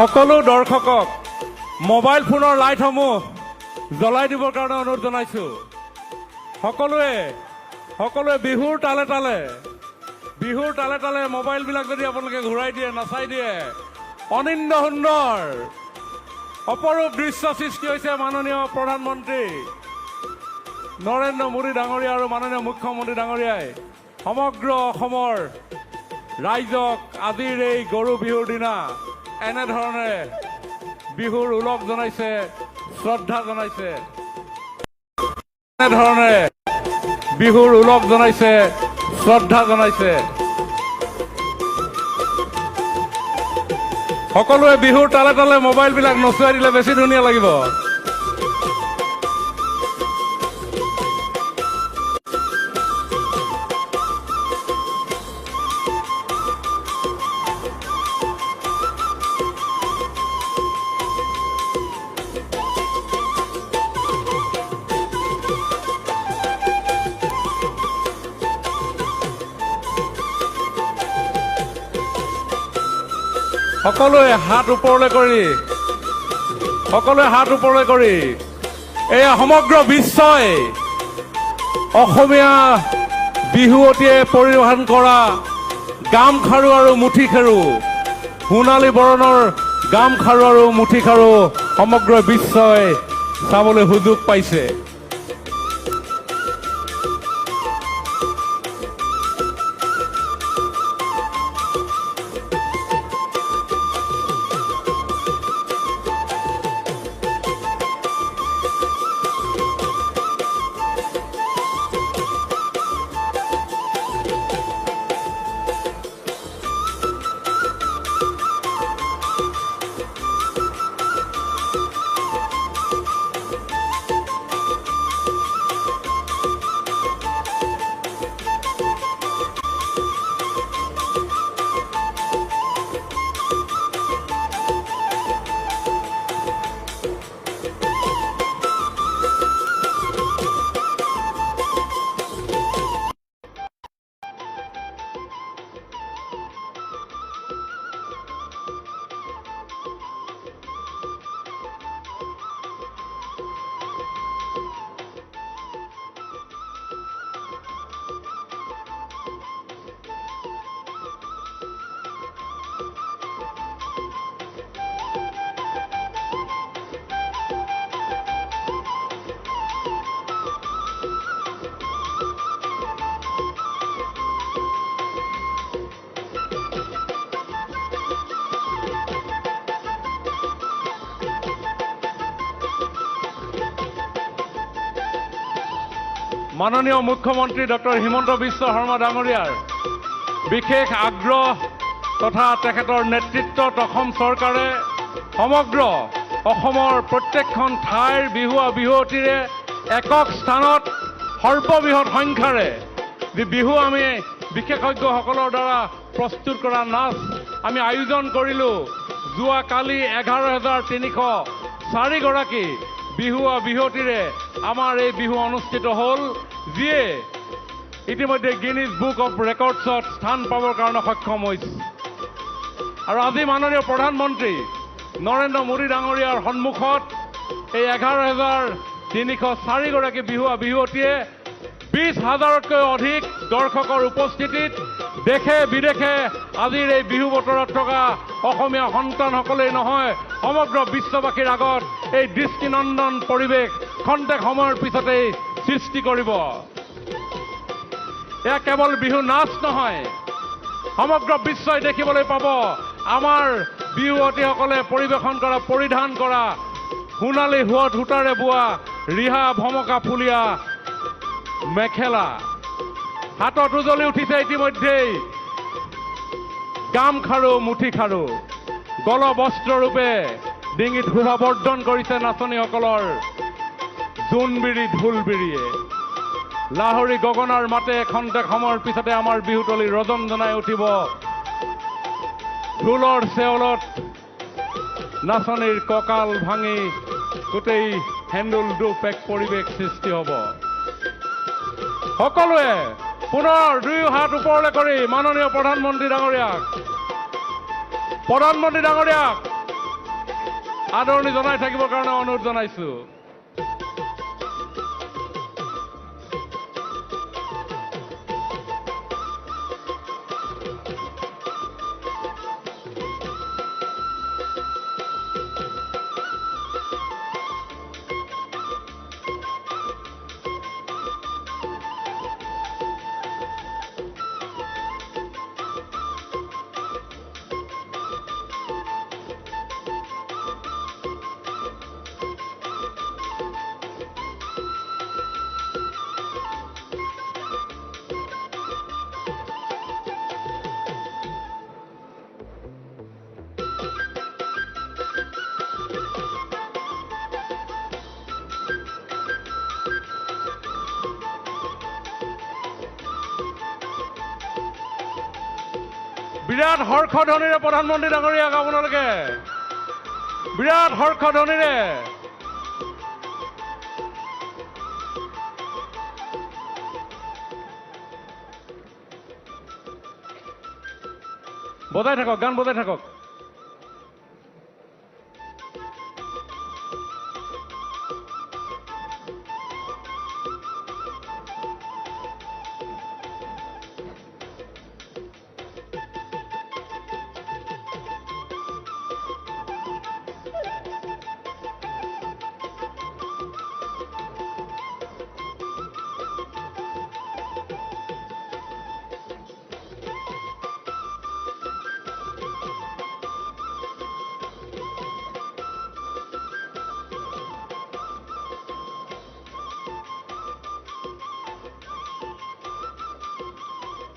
সকলো দৰ্শকক মোবাইল ফোনৰ লাইটসমূহ জ্বলাই দিবৰ কাৰণে অনুৰোধ জনাইছো। সকলোৱে বিহুৰ তালে তালে মোবাইলবিলাক যদি আপোনালোকে ঘূৰাই দিয়ে, নাচাই দিয়ে, অনিন্দ সুন্দৰ অপৰূপ দৃশ্য সৃষ্টি হৈছে। মাননীয় প্ৰধানমন্ত্ৰী নৰেন্দ্ৰ মোদী ডাঙৰীয়া আৰু মাননীয় মুখ্যমন্ত্ৰী ডাঙৰীয়াই সমগ্ৰ অসমৰ ৰাইজক আজিৰ এই গৰু বিহুৰ দিনা এনেধৰণে বিহুৰ ওলগ জনাইছে, শ্ৰদ্ধা জনাইছে। এনেধৰণে বিহুৰ ওলগ জনাইছে, শ্ৰদ্ধা জনাইছে। সকলোৱে বিহুৰ তালে মোবাইলবিলাক নচুৱাই দিলে বেছি ধুনীয়া লাগিব। সকলোৱে হাত ওপৰলৈ কৰি এয়া সমগ্ৰ বিশ্বই অসমীয়া বিহুৱতীয়ে পৰিধান কৰা গামখাৰু আৰু মুঠিখাৰু, সোণালী বৰণৰ গামখাৰু আৰু মুঠিখাৰু সমগ্ৰ বিশ্বই চাবলৈ সুযোগ পাইছে। মাননীয় মুখ্যমন্ত্ৰী ডক্টৰ হিমন্ত বিশ্ব শৰ্মা ডাঙৰীয়াৰ বিশেষ আগ্ৰহ তথা তেখেতৰ নেতৃত্বত অসম চৰকাৰে সমগ্ৰ অসমৰ প্ৰত্যেকখন ঠাইৰ বিহুৱতীৰে একক স্থানত সৰ্ববৃহৎ সংখ্যাৰে যি বিহু আমি বিশেষজ্ঞসকলৰ দ্বাৰা প্ৰস্তুত কৰা নাচ আমি আয়োজন কৰিলোঁ। যোৱাকালি 11,304 গৰাকী বিহুৱতীৰে আমাৰ এই বিহু অনুষ্ঠিত হ'ল, যিয়ে ইতিমধ্যে গিনিজ বুক অফ ৰেকৰ্ডছত স্থান পাবৰ কাৰণে সক্ষম হৈছে। আৰু আজি মাননীয় প্ৰধানমন্ত্ৰী নৰেন্দ্ৰ মোদী ডাঙৰীয়াৰ সন্মুখত এই 11,304 গৰাকী বিহুৱতীয়ে 20,000তকৈ অধিক দৰ্শকৰ উপস্থিতিত দেশে বিদেশে আজিৰ এই বিহু বতৰত থকা অসমীয়া সন্তানসকলেই নহয় সমগ্ৰ বিশ্ববাসীৰ আগত এই দৃষ্টিনন্দন পৰিৱেশ খন্তেক সময়ৰ পিছতেই সৃষ্টি কৰিব। এয়া কেৱল বিহু নাচ নহয়, সমগ্ৰ বিশ্বই দেখিবলৈ পাব আমাৰ বিহুৱতীসকলে পৰিধান কৰা সোণালী সূতাৰে বোৱা ৰিহা ভমকা ফুলীয়া মেখেলা, হাতত উজলি উঠিছে ইতিমধ্যেই গামখাৰু মুঠিখাৰু, গলবস্ত্ৰৰূপে ডিঙিত শোভাবৰ্ধন কৰিছে নাচনীসকলৰ জোনবিৰি ঢোলবিৰিয়ে। লাহৰী গগনাৰ মাতে খন্তেক সময়ৰ পিছতে আমাৰ বিহুতলী ৰজন জনাই উঠিব। ঢোলৰ চেৱলত নাচনীৰ কঁকাল ভাঙি গোটেই হেন্দুল দুপ এক পৰিৱেশ সৃষ্টি হ'ব। সকলোৱে পুনৰ দুয়ো হাত ওপৰলৈ কৰি মাননীয় প্ৰধানমন্ত্ৰী ডাঙৰীয়াক আদৰণি জনাই থাকিবৰ কাৰণে অনুৰোধ জনাইছো। বিৰাট হৰ্ষধ্বনিৰে প্ৰধানমন্ত্ৰী ডাঙৰীয়াক আপোনালোকে বিৰাট হৰ্ষধ্বনিৰে বজাই থাকক, গান বজাই থাকক।